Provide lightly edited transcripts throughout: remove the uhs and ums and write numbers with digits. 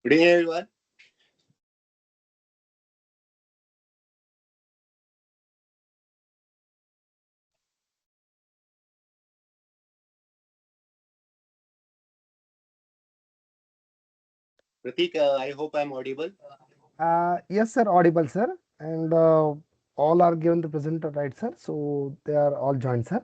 Good evening, everyone. Pratik, I hope I'm audible. Yes, sir, audible, sir. And all are given the presenter, right, sir? So they are all joined, sir.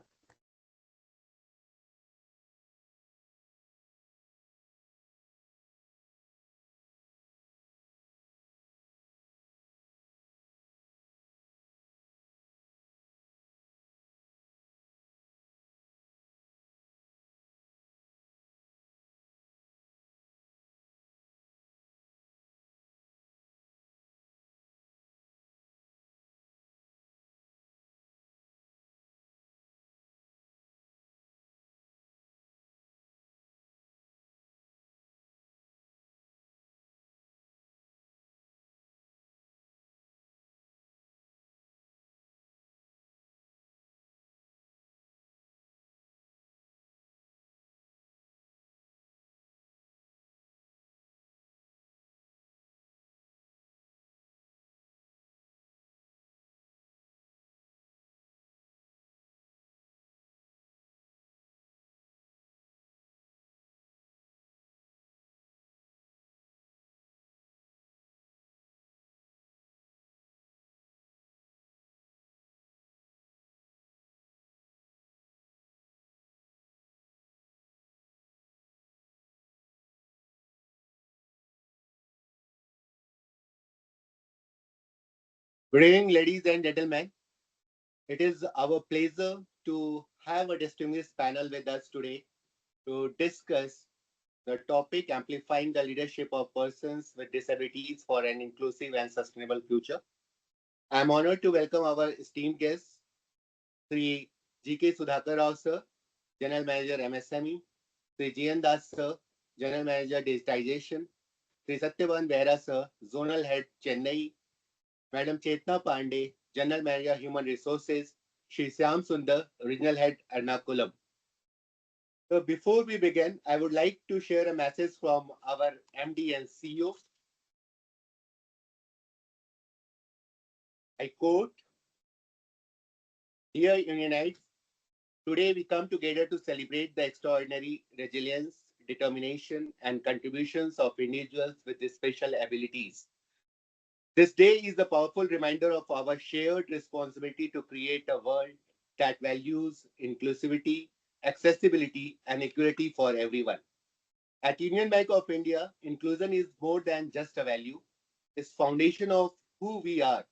Good evening, ladies and gentlemen. It is our pleasure to have a distinguished panel with us today to discuss the topic amplifying the leadership of persons with disabilities for an inclusive and sustainable future. I'm honored to welcome our esteemed guests, Sri G.K. Sudhakar Rao sir, General Manager MSME, Sri G.N. Das sir, General Manager Digitization, Sri Satyavan Behra sir, Zonal Head Chennai, Madam Chetna Pandey, General Manager Human Resources, Shri Syam Sundar, Regional Head Ernakulam. So before we begin, I would like to share a message from our MD and CEO. I quote, Dear Unionites, today we come together to celebrate the extraordinary resilience, determination, and contributions of individuals with special abilities. This day is a powerful reminder of our shared responsibility to create a world that values inclusivity, accessibility, and equality for everyone. At Union Bank of India, inclusion is more than just a value, it's foundation of who we are.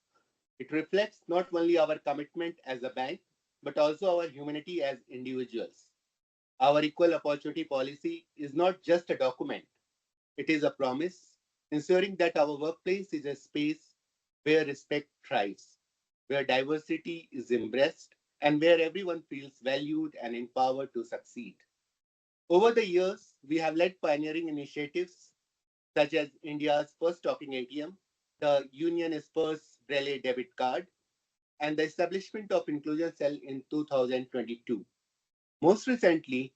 It reflects not only our commitment as a bank, but also our humanity as individuals. Our equal opportunity policy is not just a document, it is a promise, ensuring that our workplace is a space where respect thrives, where diversity is embraced, and where everyone feels valued and empowered to succeed. Over the years, we have led pioneering initiatives such as India's first talking ATM, the Union's first Braille debit card, and the establishment of Inclusion Cell in 2022. Most recently,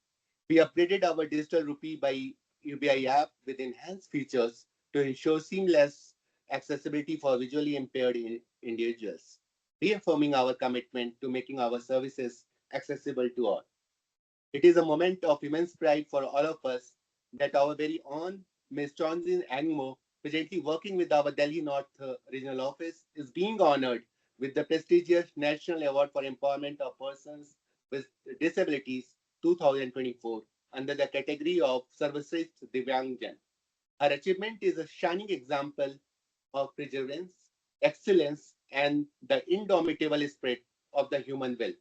we upgraded our digital rupee by UBI app with enhanced features to ensure seamless accessibility for visually impaired individuals, reaffirming our commitment to making our services accessible to all. It is a moment of immense pride for all of us that our very own Ms. Chonzin Angmo, presently working with our Delhi North Regional Office, is being honored with the prestigious National Award for Empowerment of Persons with Disabilities 2024 under the category of Sarvashrestha Divyangjan. Her achievement is a shining example of perseverance, excellence, and the indomitable spirit of the human will.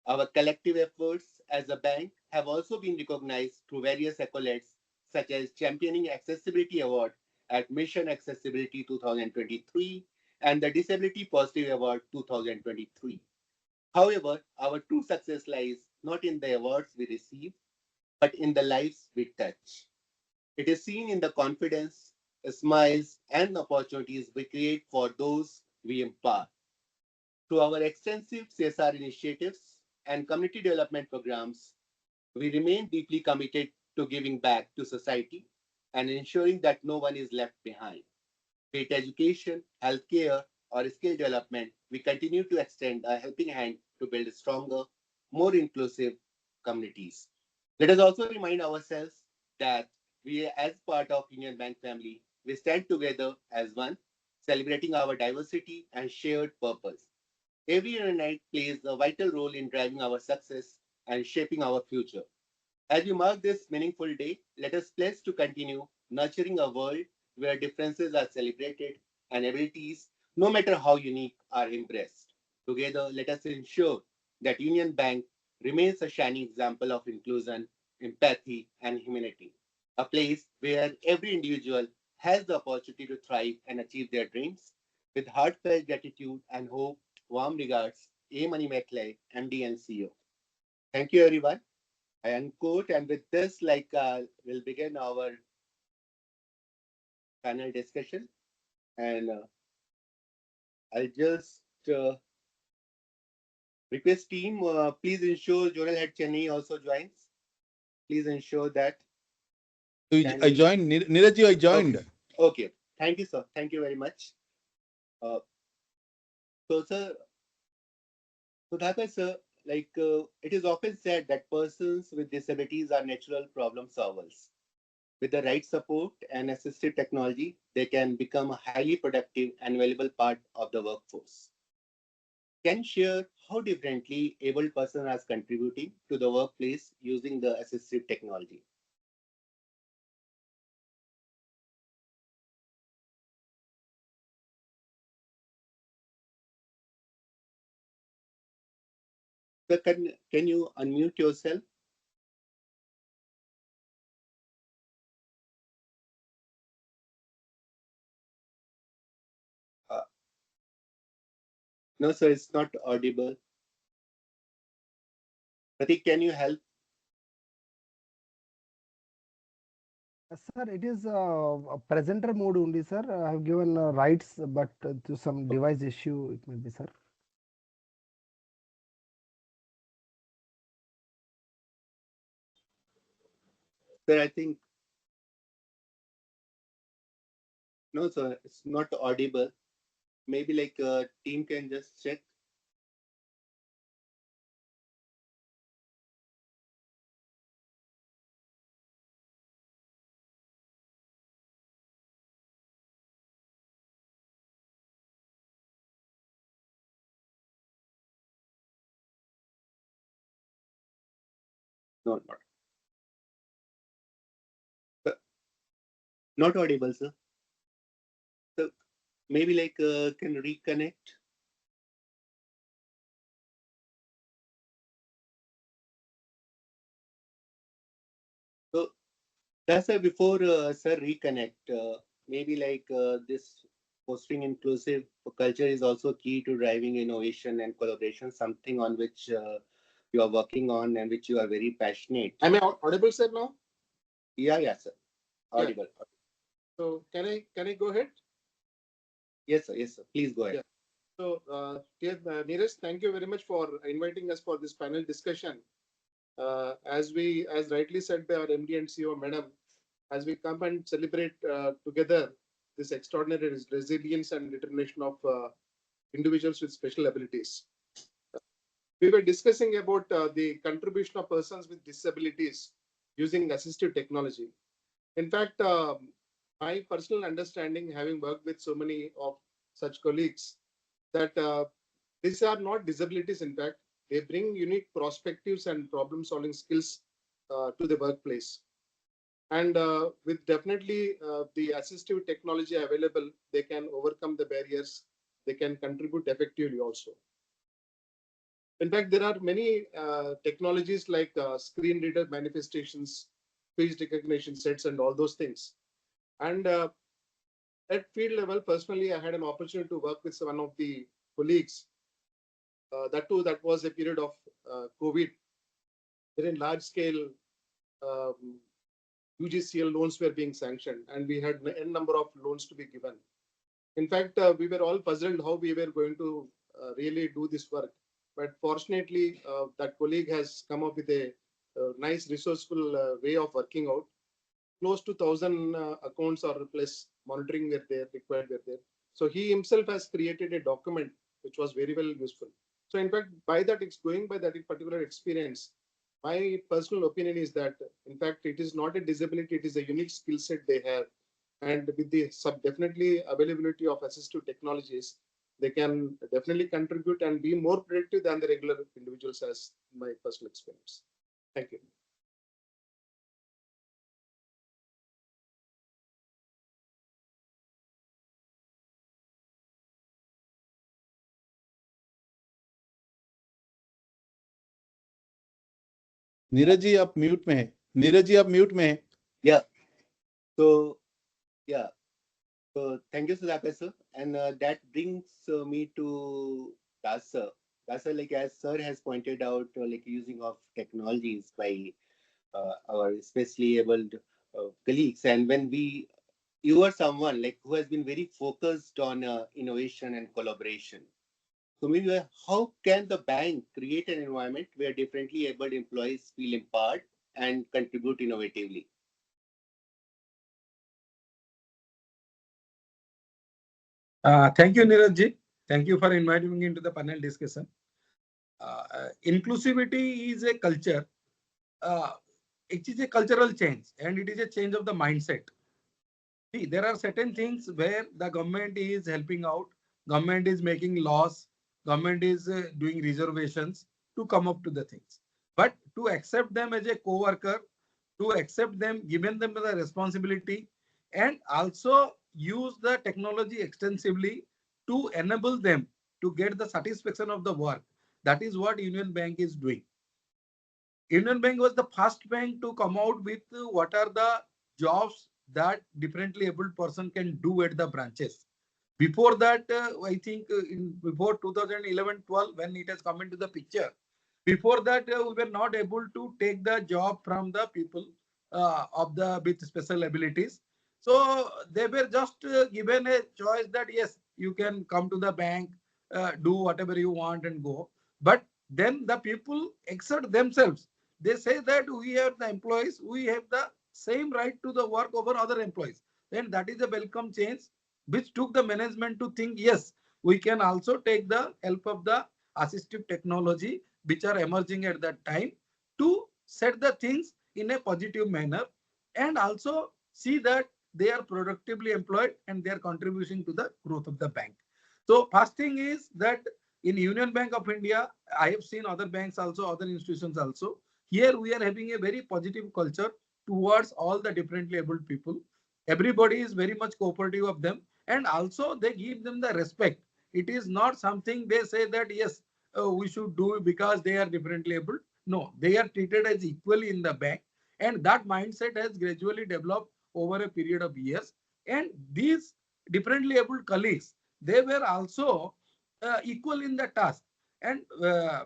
Our collective efforts as a bank have also been recognized through various accolades, such as Championing Accessibility Award at Mission Accessibility 2023 and the Disability Positive Award 2023. However, our true success lies not in the awards we receive, but in the lives we touch. It is seen in the confidence, smiles, and opportunities we create for those we empower. Through our extensive CSR initiatives and community development programs, we remain deeply committed to giving back to society. and ensuring that no one is left behind. Be it education, healthcare, or skill development, we continue to extend a helping hand to build stronger, more inclusive communities. Let us also remind ourselves that we, as part of Union Bank family, we stand together as one, celebrating our diversity and shared purpose. Every unit plays a vital role in driving our success and shaping our future. As we mark this meaningful day, let us pledge to continue nurturing a world where differences are celebrated and abilities, no matter how unique, are embraced. Together, let us ensure that Union Bank remains a shining example of inclusion, empathy, and humanity. A place where every individual has the opportunity to thrive and achieve their dreams. With heartfelt gratitude and hope, warm regards, A. Mani Mekle, MD and CEO. Thank you, everyone. I unquote, and with this, we'll begin our panel discussion. And I'll just request team, please ensure Journal Head Chennai also joins. Please ensure that. I joined. Neeraj, I joined. Okay. Okay. Thank you, sir. Thank you very much. Uh, so, sir, Sudhakar, sir, it is often said that persons with disabilities are natural problem solvers. With the right support and assistive technology, they can become a highly productive and valuable part of the workforce. Can you share how differently able person are contributing to the workplace using the assistive technology? So can you unmute yourself? Uh, no, sir, it's not audible. Pratik, can you help? Sir, it is a presenter mode only, sir. I have given rights, but to some device issue, it may be, sir. Sir, I think, no, sir, it's not audible. Maybe team can just check. No, not. Sir, not audible, sir. So maybe can reconnect. So that's why before sir reconnect, maybe this fostering inclusive culture is also key to driving innovation and collaboration, something on which you are working on and which you are very passionate. Am I audible, sir, now? Yeah, sir. Audible. Yeah. So can I go ahead? Yes, sir. Please go ahead. Yeah. So, dear Neeraj, thank you very much for inviting us for this panel discussion. As rightly said by our MD and CEO, Madam, as we come and celebrate together this extraordinary resilience and determination of individuals with special abilities. We were discussing about the contribution of persons with disabilities using assistive technology. In fact, my personal understanding, having worked with so many of such colleagues, that these are not disabilities. In fact, they bring unique perspectives and problem-solving skills to the workplace. And with definitely the assistive technology available, they can overcome the barriers. They can contribute effectively also. In fact, there are many technologies like screen reader manifestations, speech recognition sets, and all those things. And at field level, personally, I had an opportunity to work with one of the colleagues. That was a period of COVID, wherein large scale UGCL loans were being sanctioned, and we had a number of loans to be given. In fact, we were all puzzled how we were going to really do this work. But fortunately, that colleague has come up with a nice, resourceful way of working out. close to 1,000 accounts or plus monitoring were there, required were there. So he himself has created a document which was very well useful. So in fact, by that, it's going by that particular experience. My personal opinion is that, in fact, it is not a disability, it is a unique skill set they have. And with the definitely availability of assistive technologies, they can definitely contribute and be more productive than the regular individuals, as my personal experience. Thank you. Neeraj ji आप mute में हैं। नीरज जी आप mute में हैं। Yeah. So, yeah. So, thank you, Sudhakar sir. And that brings me to Das sir. Das sir, like as sir has pointed out, like using of technologies by our especially abled colleagues. And when you are someone like who has been very focused on innovation and collaboration. So maybe how can the bank create an environment where differently abled employees feel empowered and contribute innovatively? Thank you, Neeraj ji. Thank you for inviting me into the panel discussion. Inclusivity is a culture. It is a cultural change, and it is a change of the mindset. See, there are certain things where the government is helping out, government is making laws, government is doing reservations to come up to the things. But to accept them as a co-worker, to accept them, given them the responsibility, and also use the technology extensively to enable them to get the satisfaction of the work. That is what Union Bank is doing. Union Bank was the first bank to come out with what are the jobs that differently abled person can do at the branches. Before that, I think before 2011-12, when it has come into the picture, before that we were not able to take the job from the people of the with special abilities. So they were just given a choice that yes, you can come to the bank, do whatever you want and go. But then the people exert themselves. They say that we are the employees, we have the same right to the work over other employees. Then that is a welcome change, which took the management to think, yes, we can also take the help of the assistive technology which are emerging at that time to set the things in a positive manner and also see that they are productively employed and they are contributing to the growth of the bank. So first thing is that in Union Bank of India, I have seen other banks also, other institutions also. Here we are having a very positive culture towards all the differently abled people. Everybody is very much cooperative of them, and also they give them the respect. It is not something they say that yes, we should do because they are differently able. No, they are treated as equally in the bank, and that mindset has gradually developed over a period of years. And these differently able colleagues, they were also equal in the task. And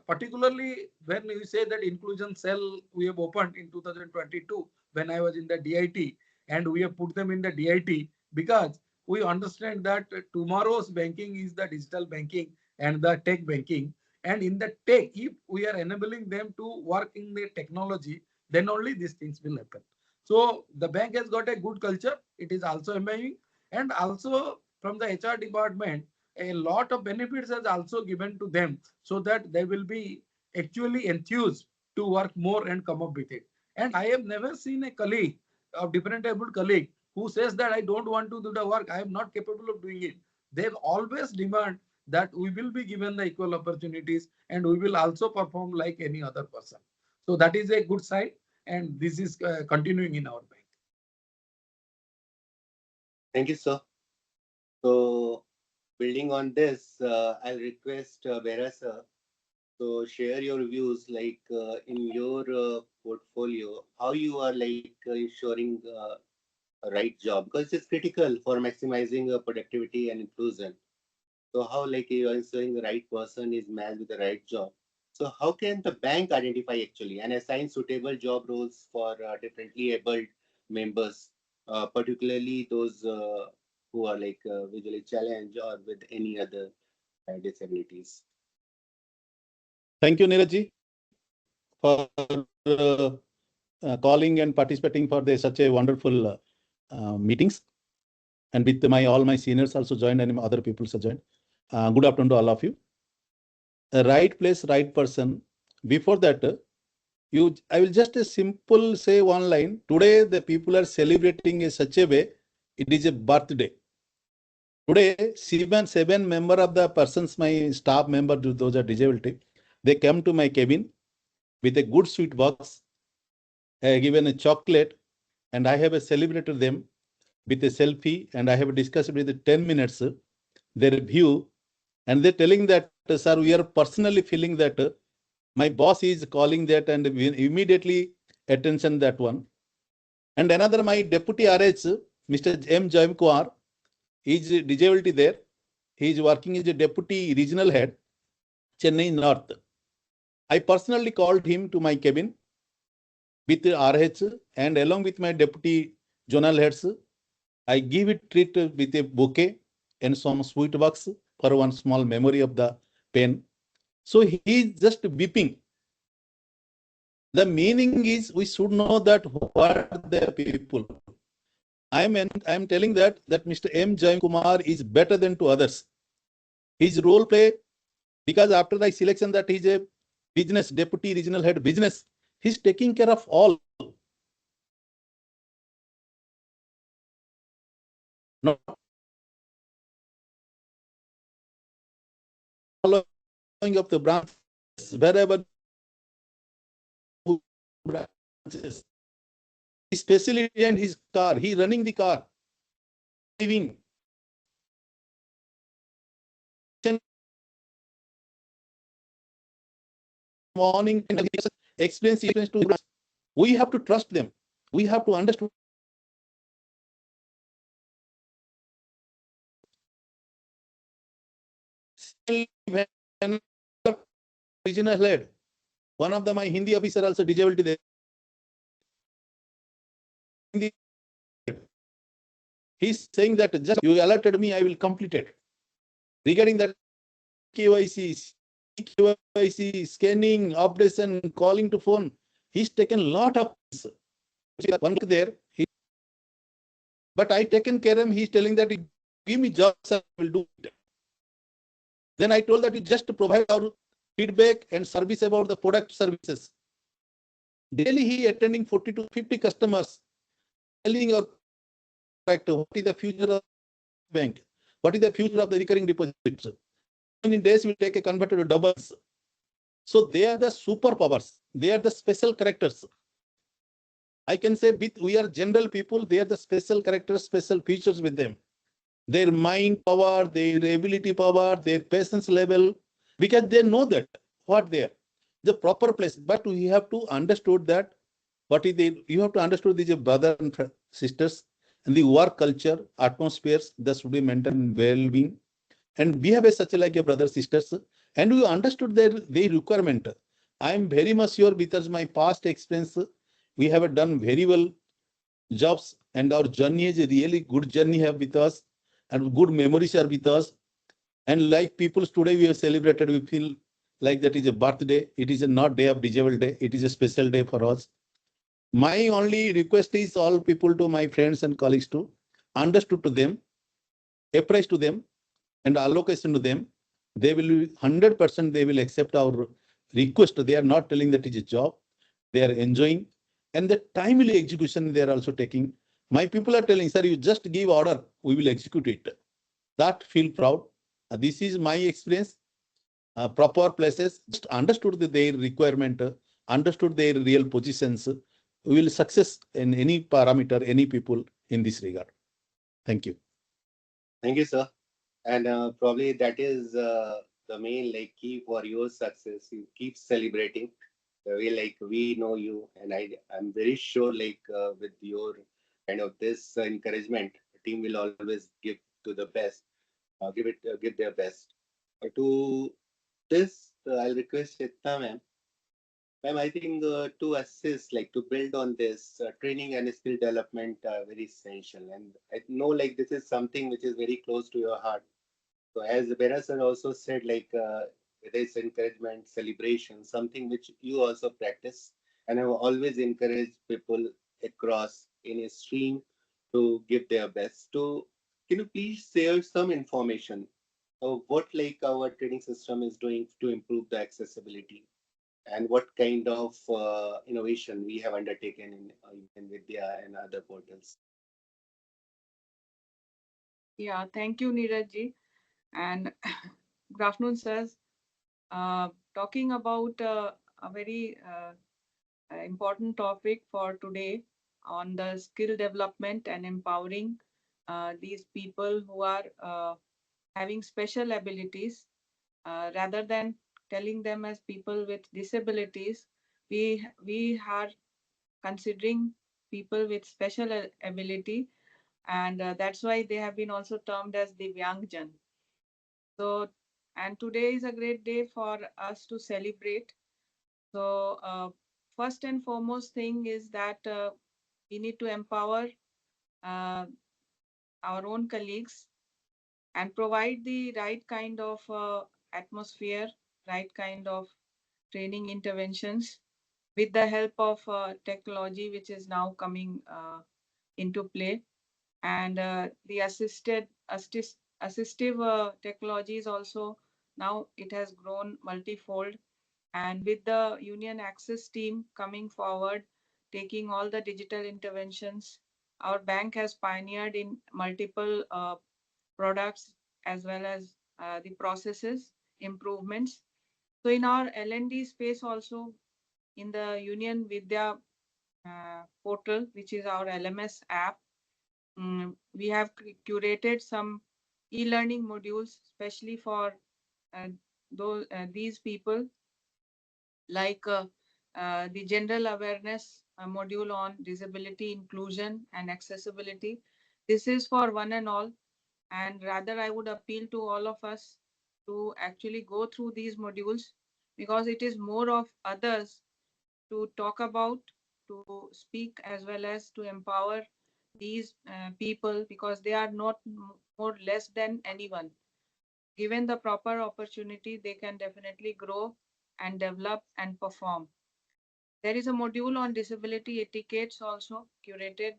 particularly when you say that inclusion cell we have opened in 2022 when I was in the DIT, and we have put them in the DIT because we understand that tomorrow's banking is the digital banking and the tech banking. And in the tech, if we are enabling them to work in the technology, then only these things will happen. So the bank has got a good culture. It is also amazing. And also from the HR department, a lot of benefits has also given to them so that they will be actually enthused to work more and come up with it. And I have never seen a colleague, a different able colleague, who says that I don't want to do the work, I am not capable of doing it. They always demand that we will be given the equal opportunities and we will also perform like any other person. So that is a good sign, and this is continuing in our bank. Thank you, sir. So, building on this, I'll request Vera sir to share your views, like in your portfolio, how you are like ensuring a right job, because it's critical for maximizing productivity and inclusion. So how like you are ensuring the right person is matched with the right job. So how can the bank identify actually and assign suitable job roles for differently abled members, particularly those who are like visually challenged or with any other disabilities? Thank you, Neeraj ji, for calling and participating for such a wonderful meetings. And with all my seniors also joined and other people also joined. Good afternoon to all of you. Right place, right person. Before that, I will just a simple say one line. Today, the people are celebrating in such a way. It is a birthday. Today, seven member of the persons, my staff member, those are disability, they come to my cabin with a good sweet box, given a chocolate, and I have celebrated them with a selfie, and I have discussed with 10 minutes their view, and they're telling that, sir, we are personally feeling that my boss is calling that, and we immediately attention that one. And another, my deputy RH, Mr. M. Jaimkumar, is disability there. He is working as a deputy regional head, Chennai North. I personally called him to my cabin with RH, and along with my deputy zonal heads, I give it treat with a bouquet and some sweet box for one small memory of the pen. So he is just weeping. The meaning is we should know that what the people. I'm telling that Mr. M. Jaimkumar is better than to others. His role play, because after the selection that he's a business deputy regional head business, he's taking care of all. Not following up the branches wherever branches. His specialty and his car, he running the car, driving. Morning experience to we have to trust them. We have to understand. Regional head, one of my Hindi officer also disabled there. He's saying that just you alerted me, I will complete it. Regarding that KYC, scanning, updation, calling to phone, he's taken a lot of one there. But I taken care of him. He's telling that give me jobs, I will do it. Then I told that you just provide our feedback and service about the product services. Daily he attending 40 to 50 customers, telling your what is the future of the bank, what is the future of the recurring deposits. In days will take a converter to doubles. So they are the superpowers. They are the special characters. I can say we are general people. They are the special characters, special features with them. Their mind power, their ability power, their patience level, because they know that what they are, the proper place. But we have to understood that what is you have to understood these brothers and sisters, and the work culture, atmospheres that should be maintained well-being. And we have such like a brother sisters, and we understood their requirement. I am very much sure because my past experience, we have done very well jobs, and our journey is a really good journey have with us, and good memories are with us. And like people today we have celebrated, we feel like that is a birthday. It is a not day of disabled day. It is a special day for us. My only request is all people to my friends and colleagues to understood to them, appraise to them, and allocation to them. They will 100% they will accept our request. They are not telling that it is a job. They are enjoying, and the timely execution they are also taking. My people are telling, sir, you just give order, we will execute it. That feel proud. This is my experience. Proper places, just understood their requirement, understood their real positions. We will success in any parameter, any people in this regard. Thank you. Thank you, sir. And probably that is the main like key for your success. You keep celebrating the way like we know you, and I'm very sure like with your kind of this encouragement, the team will always give to the best, give their best. To this, I'll request Chitna ma'am. Ma'am, I think to assist, like to build on this, training and skill development are very essential. And I know like this is something which is very close to your heart. So as Bera sir also said, like whether it's encouragement, celebration, something which you also practice. and I've always encouraged people across any stream to give their best. So, can you please share some information of what like our training system is doing to improve the accessibility, and what kind of innovation we have undertaken in Vidya and other portals? Yeah, thank you, Neeraj ji. And good afternoon, sirs. Talking about a very important topic for today on the skill development and empowering these people who are having special abilities, rather than telling them as people with disabilities, we are considering people with special ability, and that's why they have been also termed as Divyangjan. So, and today is a great day for us to celebrate. So, first and foremost thing is that we need to empower uh, our own colleagues and provide the right kind of atmosphere, right kind of training interventions with the help of technology, which is now coming into play. And the assistive technologies also, now it has grown multifold. And with the union access team coming forward, taking all the digital interventions, our bank has pioneered in multiple products as well as the processes improvements. So in our L&D space also, in the Union Vidya portal, which is our LMS app, we have curated some e-learning modules, especially for uh, these people, like the general awareness module on disability inclusion and accessibility. This is for one and all, and rather I would appeal to all of us to actually go through these modules, because it is more of others to talk about, to speak, as well as to empower these people, because they are not more less than anyone. Given the proper opportunity, they can definitely grow and develop and perform. There is a module on disability etiquettes also curated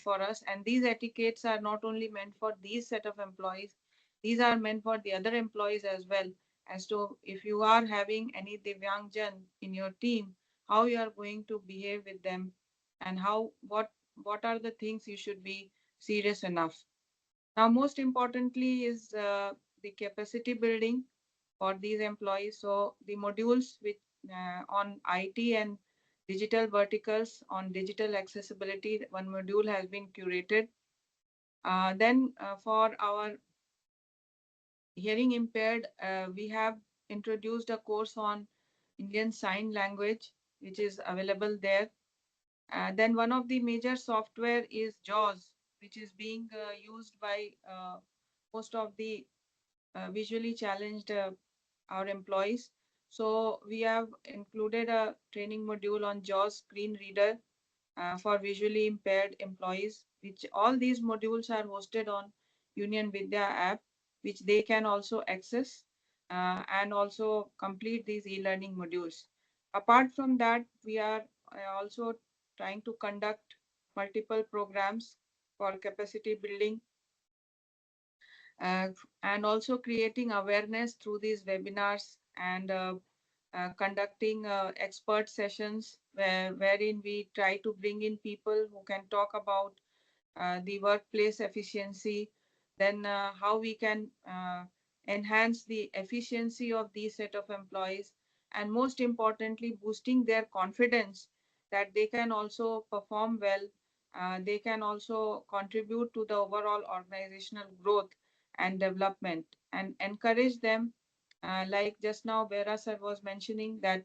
for us, and these etiquettes are not only meant for these set of employees, these are meant for the other employees as well, as to if you are having any Divyangjan in your team, how you are going to behave with them, and what are the things you should be serious enough. Now, most importantly is the capacity building for these employees. So the modules with on IT and digital verticals on digital accessibility, one module has been curated. Then for our hearing impaired, we have introduced a course on Indian Sign Language, which is available there. Then one of the major software is JAWS, which is being used by most of the visually challenged our employees. So we have included a training module on JAWS screen reader for visually impaired employees, which all these modules are hosted on Union Vidya app, which they can also access and also complete these e-learning modules. Apart from that, we are also trying to conduct multiple programs for capacity building, uh, and also creating awareness through these webinars, and conducting expert sessions wherein we try to bring in people who can talk about the workplace efficiency, then how we can enhance the efficiency of these set of employees, and most importantly, boosting their confidence that they can also perform well, they can also contribute to the overall organizational growth and development, and encourage them. Like just now, Vera sir was mentioning that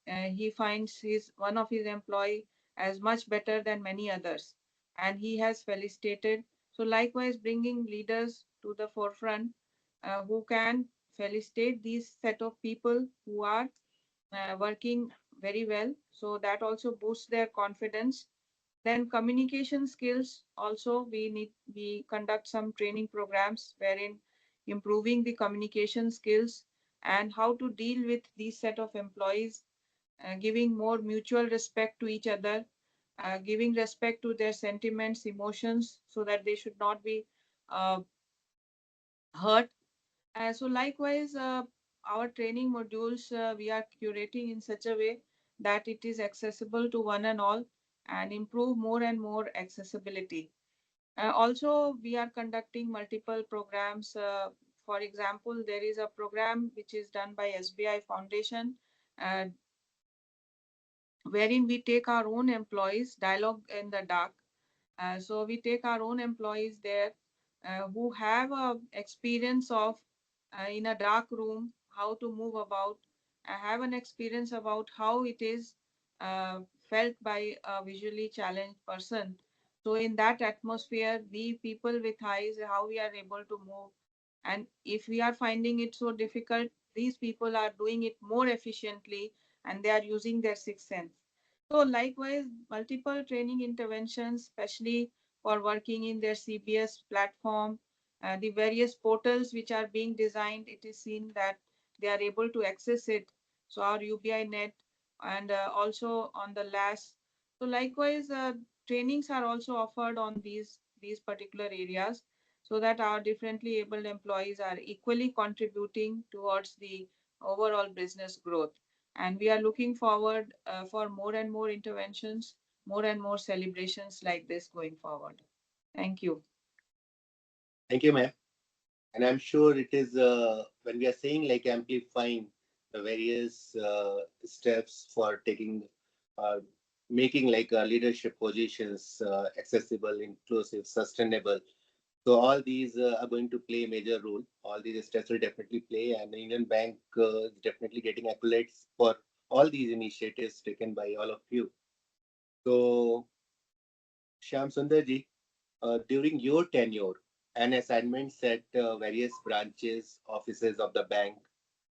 he finds his one of his employee as much better than many others, and he has felicitated. So likewise, bringing leaders to the forefront who can felicitate these set of people who are working very well. So that also boosts their confidence. Then communication skills also, we conduct some training programs wherein improving the communication skills and how to deal with these set of employees giving more mutual respect to each other, giving respect to their sentiments, emotions, so that they should not be uh, hurt. So likewise, our training modules we are curating in such a way that it is accessible to one and all and improve more and more accessibility. Also, we are conducting multiple programs. For example, there is a program which is done by SBI Foundation, uh, wherein we take our own employees, dialogue in the dark. So we take our own employees there who have a experience of in a dark room how to move about, have an experience about how it is felt by a visually challenged person. So in that atmosphere, we people with eyes, how we are able to move. And if we are finding it so difficult, these people are doing it more efficiently and they are using their sixth sense. So likewise, multiple training interventions, especially for working in their CBS platform, the various portals which are being designed, it is seen that they are able to access it. So our UBI net and also on the LAS. So likewise, trainings are also offered on these particular areas so that our differently abled employees are equally contributing towards the overall business growth. And we are looking forward for more and more interventions, more and more celebrations like this going forward. Thank you. Thank you, ma'am. And I'm sure it is when we are saying like amplifying the various steps for taking, uh, making like leadership positions accessible, inclusive, sustainable. So all these are going to play a major role. All these steps will definitely play, and the Indian Bank is definitely getting accolades for all these initiatives taken by all of you. So, Shyam Sundarji, during your tenure and assignments at various branches, offices of the bank,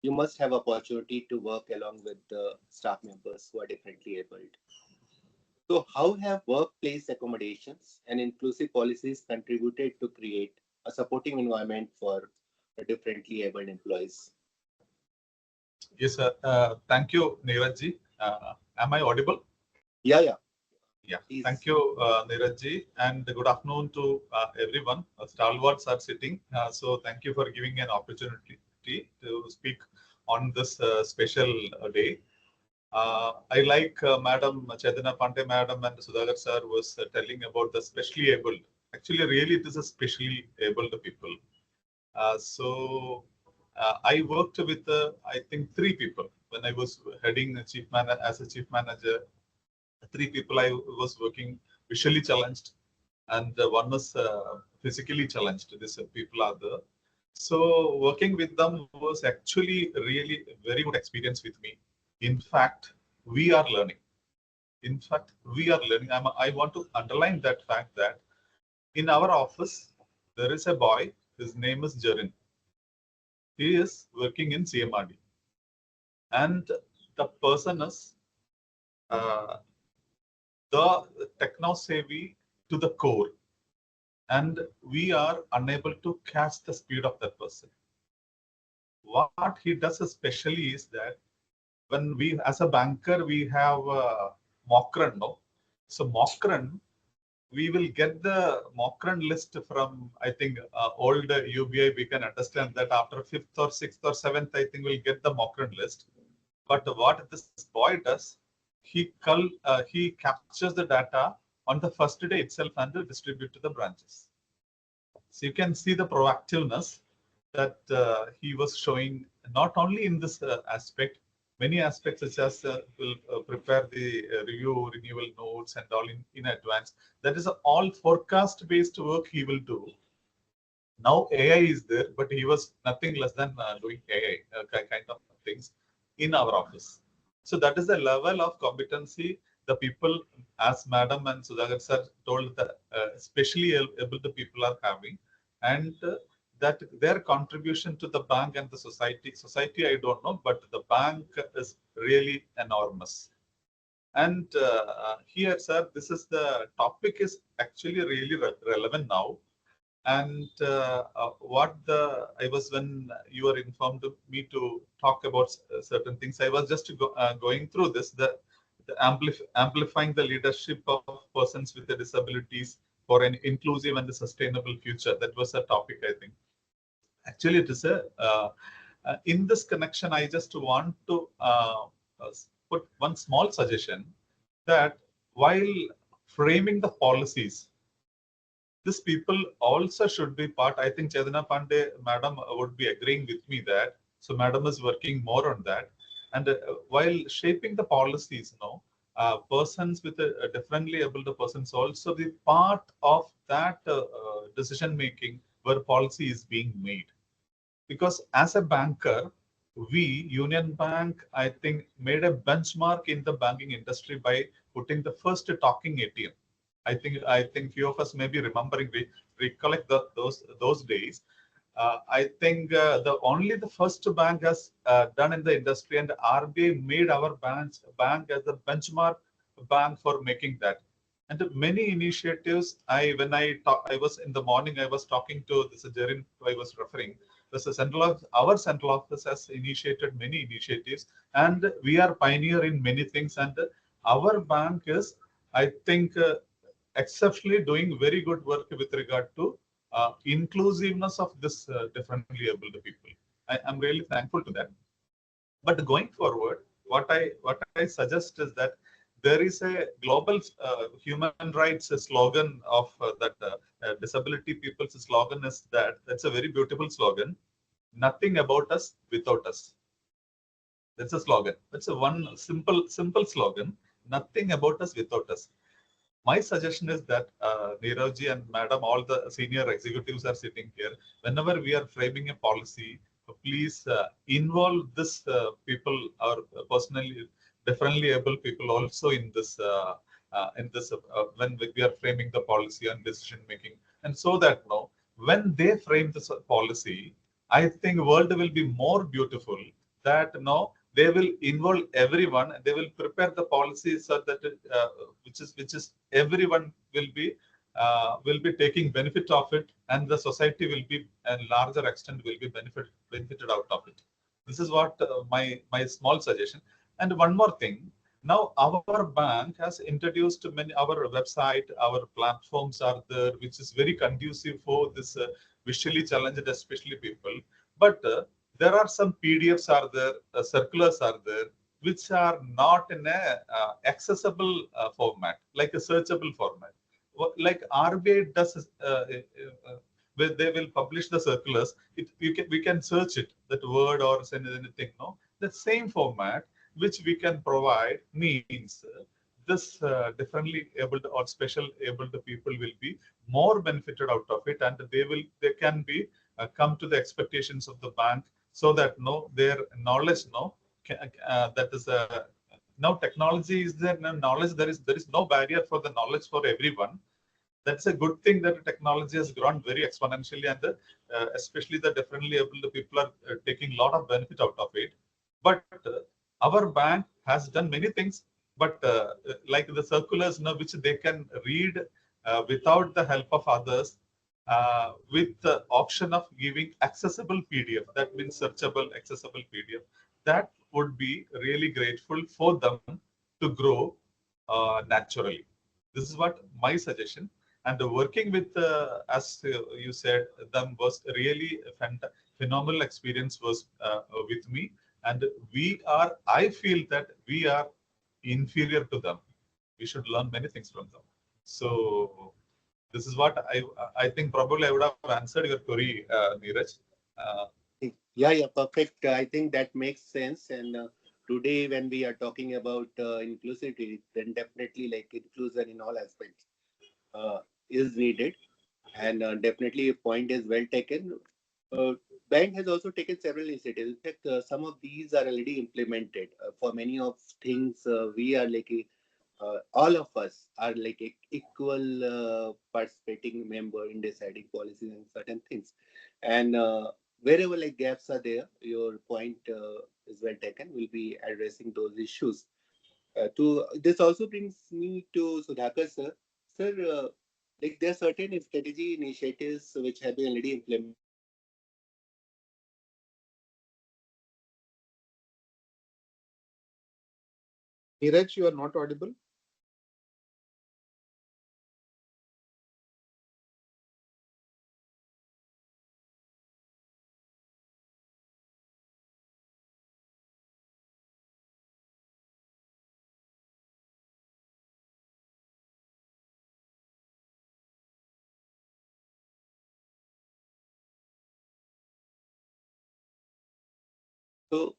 you must have opportunity to work along with the staff members who are differently abled. So, how have workplace accommodations and inclusive policies contributed to create a supporting environment for differently abled employees? Yes, sir. Thank you, Neeraj. Am I audible? Yeah, yeah. Yeah. Please. Thank you, Neeraj, and good afternoon to everyone. Stalwarts are sitting, so thank you for giving an opportunity to speak on this special day. I like Madam Chaitanya Pandey, Madam, and Sudhakar sir was telling about the specially abled. Actually, really, it is a specially abled people. I worked with, I think, three people when I was heading as a chief manager. Three people I was working visually challenged, and one was physically challenged. These people are there. So working with them was actually really a very good experience with me. In fact, we are learning. In fact, we are learning. I want to underline that fact that in our office, there is a boy, his name is Jarin. He is working in CMRD. And the person is the techno-savvy to the core. And we are unable to catch the speed of that person. What he does especially is that when we, as a banker, we have mock run, no? So mock run, we will get the mock run list from, I think, old UBI. We can understand that after 5th or 6th or 7th, I think we'll get the mock run list. But what this boy does, he captures the data on the first day itself and distribute to the branches. So you can see the proactiveness that he was showing not only in this aspect, many aspects such as will prepare the review, renewal notes and all in advance. That is all forecast based work he will do. Now AI is there, but he was nothing less than doing AI kind of things in our office. So that is the level of competency the people, as Madam and Sudhakar sir told, that especially able the people are having, and that their contribution to the bank and the society I don't know, but the bank is really enormous. And here, sir, this is the topic is actually really relevant now. And what I was, when you were informed me to talk about certain things, I was just going through this, the amplifying the leadership of persons with the disabilities for an inclusive and sustainable future. That was a topic, I think. Actually, it is in this connection, I just want to uh, put one small suggestion that while framing the policies, these people also should be part. I think Chedana Pandey, madam, would be agreeing with me that. So, madam is working more on that. And while shaping the policies, persons with a differently able persons also be part of that decision making where policy is being made. Because as a banker, we, Union Bank, I think, made a benchmark in the banking industry by putting the first talking ATM. I think few of us may be remembering, we recollect those days. I think the first bank has done in the industry, and RBI made our bank as a benchmark bank for making that. And many initiatives. I was in the morning. I was talking to this Jerin who I was referring. Our central office has initiated many initiatives, and we are pioneer in many things. And our bank is, I think, exceptionally doing very good work with regard to inclusiveness of this differently abled people. I'm really thankful to that. But going forward, what I suggest is that there is a global human rights slogan of disability people's slogan is that. That's a very beautiful slogan. Nothing about us without us. That's a slogan. That's a one simple slogan. Nothing about us without us. My suggestion is that Neeraj and Madam, all the senior executives are sitting here. Whenever we are framing a policy, please involve this people or personally differently able people also in this when we are framing the policy and decision making, and so that when they frame this policy, I think world will be more beautiful. That they will involve everyone. They will prepare the policies so that which is everyone will be taking benefit of it, and the society will be, a larger extent, will be benefited out of it. This is what my small suggestion. And one more thing. Now our bank has introduced many, our website, our platforms are there, which is very conducive for this visually challenged, especially people. But there are some PDFs are there, circulars are there, which are not in a accessible format, like a searchable format. Like RBI does, where they will publish the circulars. We can search it, that word or send anything. No, the same format which we can provide means this differently abled or special abled people will be more benefited out of it, and they can be come to the expectations of the bank, so that their knowledge that is now technology is there. Now knowledge, there is no barrier for the knowledge for everyone. That's a good thing that technology has grown very exponentially, and especially the differently able people are taking a lot of benefit out of it. But our bank has done many things, but like the circulars which they can read without the help of others, with the option of giving accessible PDF, that means searchable, accessible PDF, that would be really grateful for them to grow naturally. This is what my suggestion. And working with, as you said, them was really a phenomenal experience was with me. And I feel that we are inferior to them. We should learn many things from them. So this is what I think probably I would have answered your query, Neeraj. Uh, Yeah, perfect. I think that makes sense. And today, when we are talking about inclusivity, then definitely like inclusion in all aspects is needed. And definitely, a point is well taken. Uh, Bank has also taken several initiatives. In fact, some of these are already implemented. For many of things, we are like all of us are like equal participating member in deciding policies and certain things. And wherever like gaps are there, your point is well taken. We'll be addressing those issues. To this also brings me to Sudhakar sir. Sir, like there are certain strategy initiatives which have been already implemented. Neeraj, you are not audible. So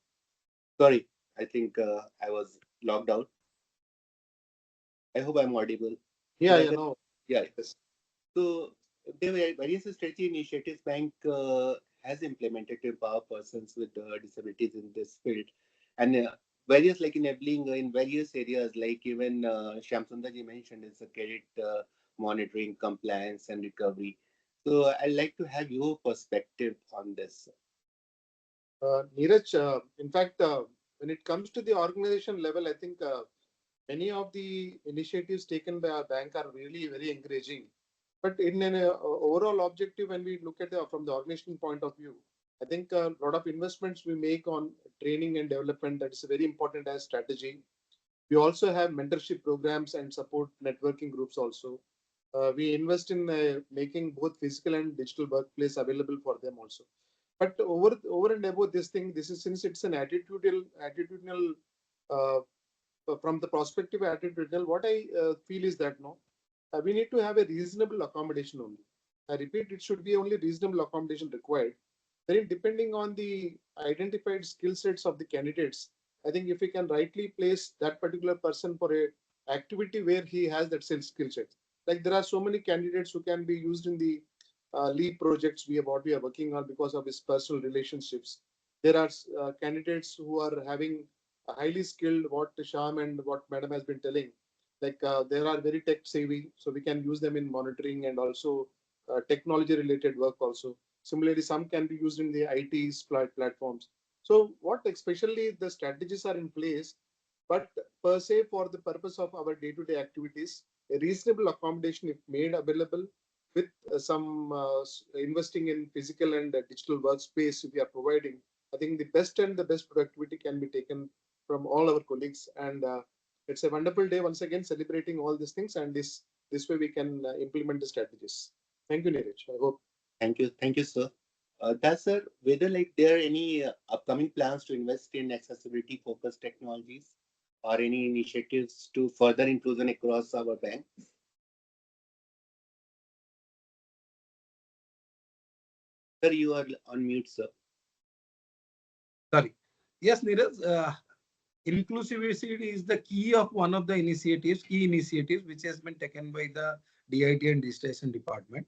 sorry, I think I was logged out. I hope I'm audible. Yeah, Rather, you know. yeah. Yes. So there were various strategy initiatives bank has implemented to empower persons with disabilities in this field, and various like enabling in various areas, like even Shamsundar ji mentioned is a credit monitoring, compliance, and recovery. So I'd like to have your perspective on this. Neeraj, in fact, when it comes to the organization level, I think many of the initiatives taken by our bank are really very encouraging. But in an overall objective, when we look at from the organization point of view, I think a lot of investments we make on training and development, that is very important as strategy. We also have mentorship programs and support networking groups also. We invest in making both physical and digital workplace available for them also. But over and above this thing, this is since it's an attitudinal uh, from the prospective attitudinal, what I feel is that no, we need to have a reasonable accommodation only. I repeat, it should be only reasonable accommodation required. Then, depending on the identified skill sets of the candidates, I think if we can rightly place that particular person for a activity where he has that sales skill set, like there are so many candidates who can be used in the lead projects what we are working on because of his personal relationships. There are candidates who are having highly skilled, what Sham and what Madam has been telling, like they are very tech savvy, so we can use them in monitoring and also technology related work also. Similarly, some can be used in the IT platforms. So what especially the strategies are in place, but per se for the purpose of our day-to-day activities, a reasonable accommodation if made available with some investing in physical and digital workspace we are providing, I think the best and the best productivity can be taken from all our colleagues. And it's a wonderful day once again celebrating all these things. And this way we can implement the strategies. Thank you, Neeraj. I hope. Thank you, sir. Does sir, whether like there are any upcoming plans to invest in accessibility focused technologies or any initiatives to further inclusion across our bank? Sir, you are on mute, sir. Sorry. Yes, Neeraj, inclusivity is the key of one of the key initiatives, which has been taken by the DIT and Registration Department.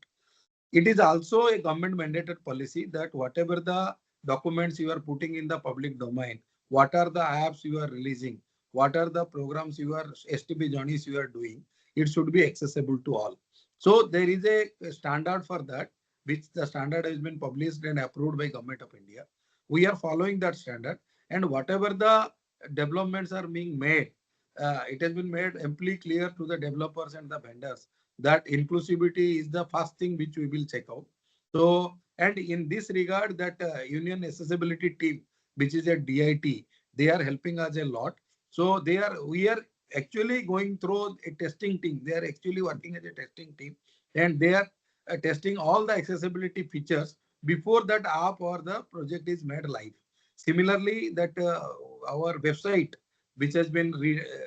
It is also a government mandated policy that whatever the documents you are putting in the public domain, what are the apps you are releasing, what are the programs you are, STP journeys you are doing, it should be accessible to all. So there is a standard for that, which the standard has been published and approved by Government of India. We are following that standard, and whatever the developments are being made, it has been made amply clear to the developers and the vendors that inclusivity is the first thing which we will check out. So, and in this regard, that Union Accessibility Team, which is a DIT, they are helping us a lot. So we are actually going through a testing team. They are actually working as a testing team, and they are testing all the accessibility features before that app or the project is made live. Similarly, that our website, which has been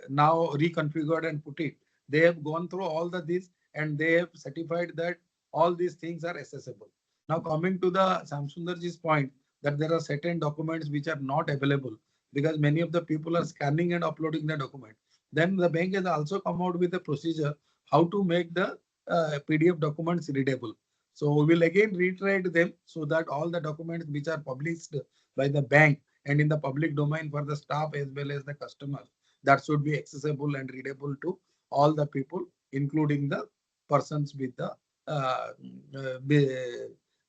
now reconfigured and put it, they have gone through all the this and they have certified that all these things are accessible. Now coming to the Samsundarji's point that there are certain documents which are not available because many of the people are scanning and uploading the document. Then the bank has also come out with a procedure how to make the PDF documents readable. So we will again reiterate them so that all the documents which are published by the bank and in the public domain for the staff as well as the customers, that should be accessible and readable to all the people, including the persons with the uh,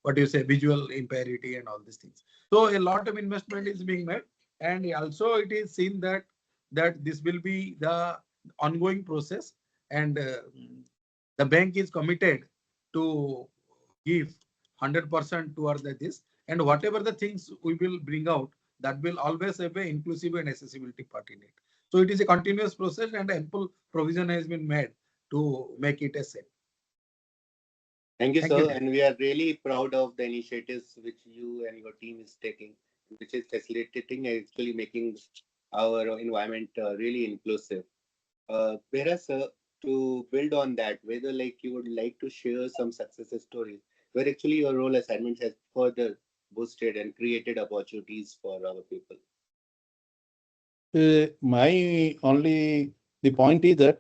what do you say, visual impairity and all these things. So a lot of investment is being made, and also it is seen that this will be the ongoing process, and The bank is committed to give 100% towards this, and whatever the things we will bring out, that will always have a inclusive and accessibility part in it. So it is a continuous process, and ample provision has been made to make it a safe. Thank you, Thank you, sir. Dave. And we are really proud of the initiatives which you and your team is taking, which is facilitating and actually making our environment really inclusive. Whereas, to build on that, whether like you would like to share some success stories where actually your role assignments has further boosted and created opportunities for our people. My only the point is that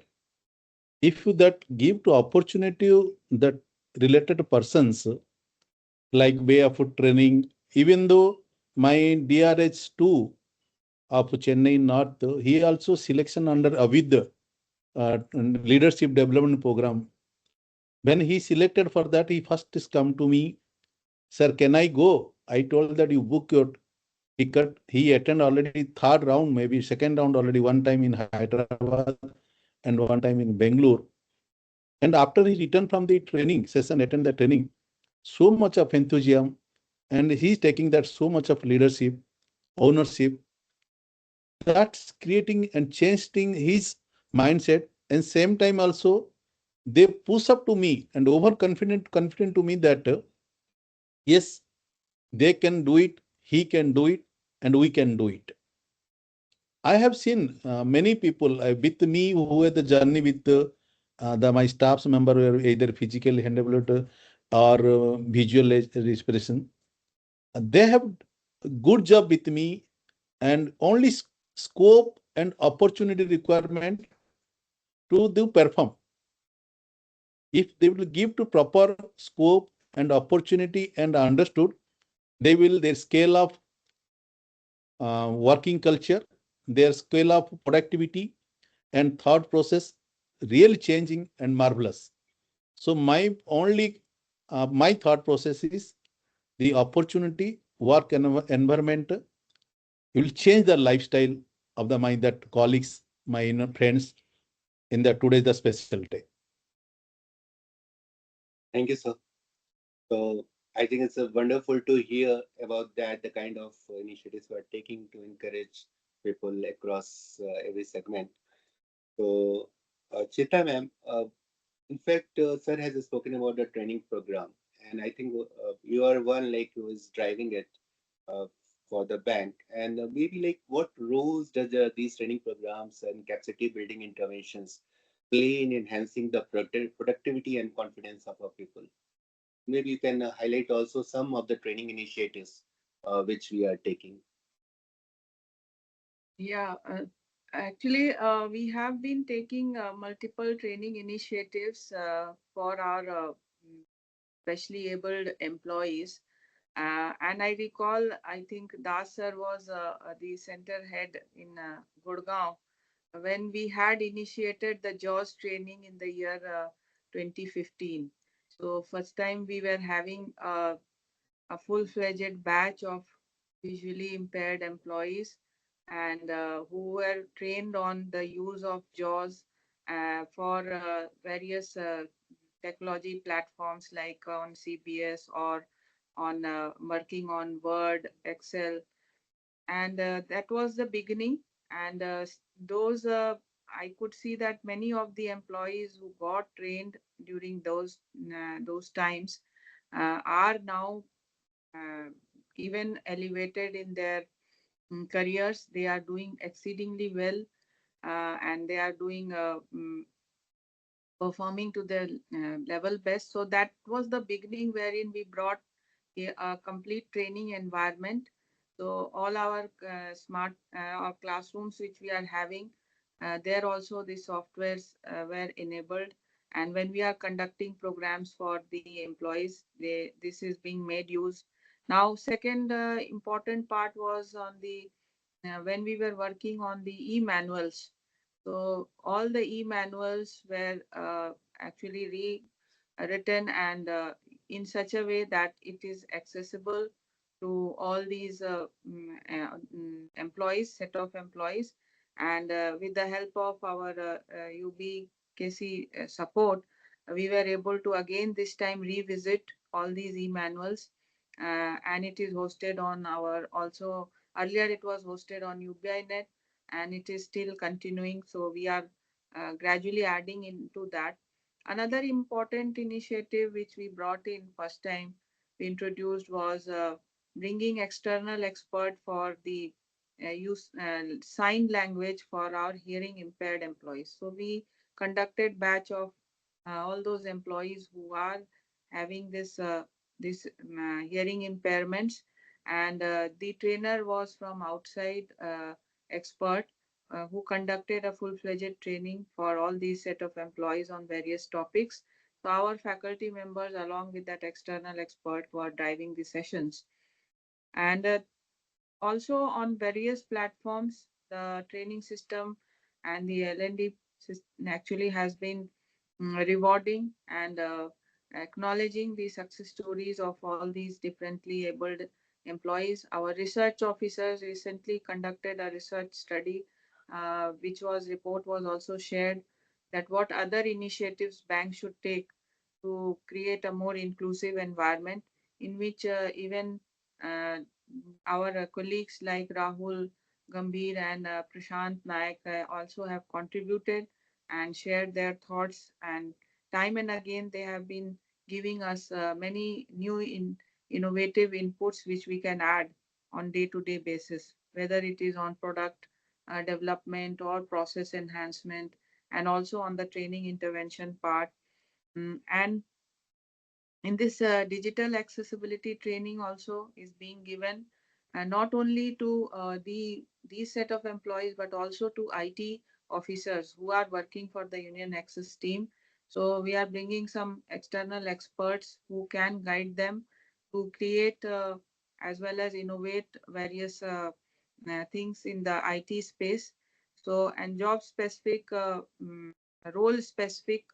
if you that give to opportunity that related persons like way of training, even though my DRH2 of Chennai North, he also selection under Avid leadership development program. When he selected for that, he first is come to me, sir, can I go? I told that you book your ticket. He attend already third round, maybe second round already, one time in Hyderabad and one time in Bangalore. And after he returned from the training session, attend the training, so much of enthusiasm, and he's taking that so much of leadership, ownership, that's creating and changing his mindset. And same time also, they push up to me and confident to me that yes, they can do it, he can do it, and we can do it. I have seen many people with me who had the journey with my staff's member were either physically handled or visual expression. They have good job with me, and only scope and opportunity requirement to do perform. If they will give to proper scope and opportunity and understood, they will their scale of working culture, their scale of productivity and thought process really changing and marvelous. So my only my thought process is the opportunity work environment will change the lifestyle of the my that colleagues, my friends in the today's the special day. Thank you, sir. So I think it's wonderful to hear about that, the kind of initiatives we are taking to encourage people across every segment. So, Chitra ma'am, in fact, sir has spoken about the training program, and I think you are one like who is driving it uh, for the bank. And maybe like what roles does these training programs and capacity building interventions play in enhancing the productivity and confidence of our people? Maybe you can highlight also some of the training initiatives which we are taking. Yeah, actually, we have been taking multiple training initiatives for our specially abled employees. And I recall, I think Das sir was the center head in Gurgaon when we had initiated the JAWS training in the year 2015. So first time we were having a full-fledged batch of visually impaired employees and who were trained on the use of JAWS for various technology platforms like on CBS or on working on Word, Excel, and that was the beginning. And those I could see that many of the employees who got trained during those times are now uh, even elevated in their careers. They are doing exceedingly well, and they are doing performing to their level best. So that was the beginning wherein we brought a complete training environment. So all our smart our classrooms which we are having, there also the softwares were enabled. And when we are conducting programs for the employees, this is being made use. Now, second important part was on the when we were working on the e-manuals. So all the e-manuals were actually written and in such a way that it is accessible to all these employees, set of employees. And with the help of our UBKC support, we were able to again this time revisit all these e-manuals, and it is hosted on our also earlier it was hosted on UBI.net, and it is still continuing. So we are gradually adding into that. Another important initiative which we brought in first time we introduced was bringing external expert for the use sign language for our hearing impaired employees. So we conducted batch of all those employees who are having this hearing impairments, and the trainer was from outside expert who conducted a full-fledged training for all these set of employees on various topics. So our faculty members along with that external expert were driving the sessions, and also on various platforms the training system and the L&D system actually has been rewarding and acknowledging the success stories of all these differently abled employees. Our research officers recently conducted a research study, which was report was also shared that what other initiatives banks should take to create a more inclusive environment in which even uh, our colleagues like Rahul Gambhir and Prashant Naik also have contributed and shared their thoughts. And time and again, they have been giving us many new innovative inputs which we can add on day-to-day basis, whether it is on product development or process enhancement, and also on the training intervention part. And in this digital accessibility training also is being given not only to these set of employees but also to IT officers who are working for the union access team. So we are bringing some external experts who can guide them to create as well as innovate various things in the IT space. So and job specific role specific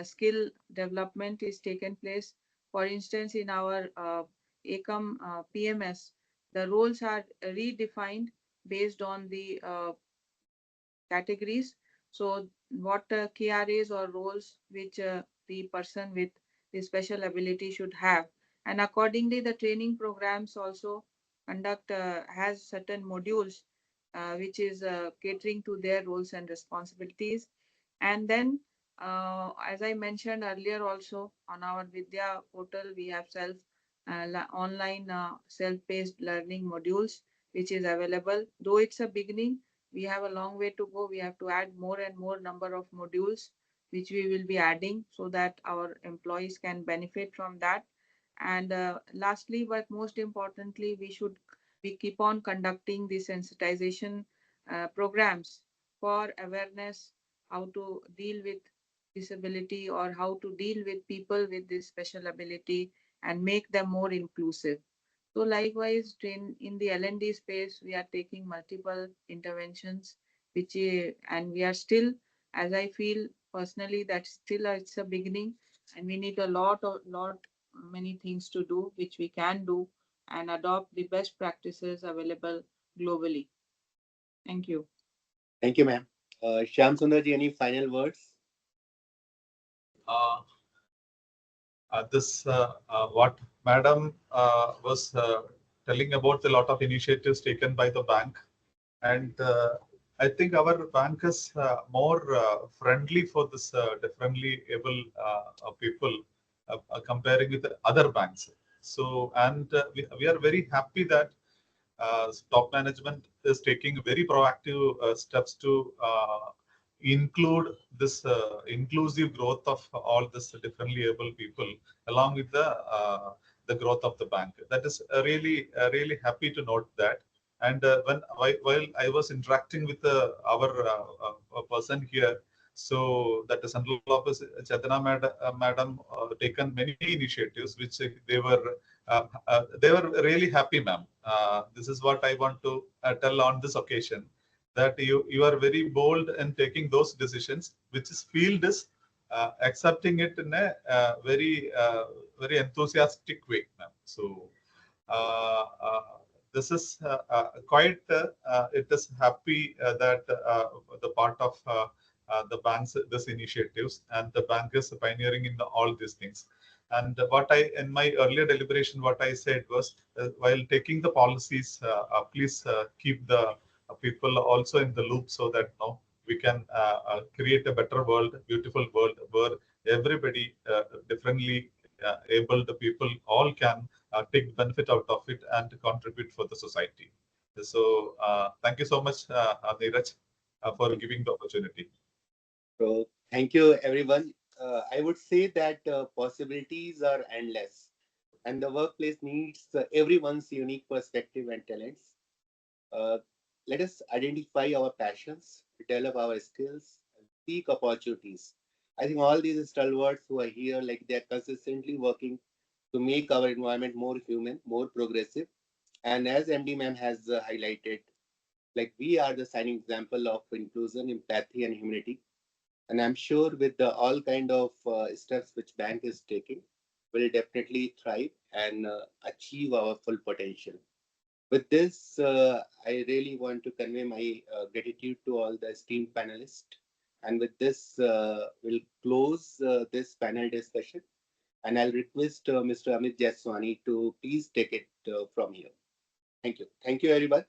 skill development is taken place. For instance, in our ACOM PMS, the roles are redefined based on the categories. So what KRAs or roles which the person with the special ability should have. And accordingly, the training programs also conduct has certain modules which is catering to their roles and responsibilities. And then, as I mentioned earlier also on our Vidya portal, we have online self-paced learning modules, which is available. Though it's a beginning, we have a long way to go. We have to add more and more number of modules, which we will be adding so that our employees can benefit from that. And lastly, but most importantly, we keep on conducting the sensitization programs for awareness, how to deal with disability or how to deal with people with this special ability and make them more inclusive. So likewise, in the L&D space, we are taking multiple interventions, and we are still, as I feel personally, that still it's a beginning, and we need a lot many things to do, which we can do, and adopt the best practices available globally. Thank you. Thank you, ma'am. Shyam Sundarji, any final words? Uh, what Madam was telling about a lot of initiatives taken by the bank, and I think our bank is more friendly for this differently able people comparing with the other banks. So, and we are very happy that top management is taking very proactive steps to include this inclusive growth of all this differently able people along with the growth of the bank. That is really happy to note that. And while I was interacting with our person here, so that the Central Office Chetana Madam taken many initiatives which they were really happy, ma'am. This is what I want to tell on this occasion, that you are very bold in taking those decisions, which is field is accepting it in a very enthusiastic way, ma'am. So this is quite it is happy that the part of the bank's this initiatives, and the bank is pioneering in all these things. And what I, in my earlier deliberation, what I said was, while taking the policies, please keep the people also in the loop, so that we can create a better world, beautiful world, where everybody differently able, the people all can take benefit out of it and contribute for the society. So thank you so much, Neeraj, for giving the opportunity. So thank you, everyone. I would say that possibilities are endless, and the workplace needs everyone's unique perspective and talents. Uh, Let us identify our passions, develop our skills, and seek opportunities. I think all these stalwarts who are here, like they're consistently working to make our environment more human, more progressive. And as MD ma'am has highlighted, like we are the shining example of inclusion, empathy, and humanity. And I'm sure with the all kind of steps which bank is taking, will definitely thrive and achieve our full potential. With this, I really want to convey my gratitude to all the esteemed panelists. And with this, we'll close this panel discussion. And I'll request Mr. Amit Jaswani to please take it from here. Thank you. Thank you, everyone.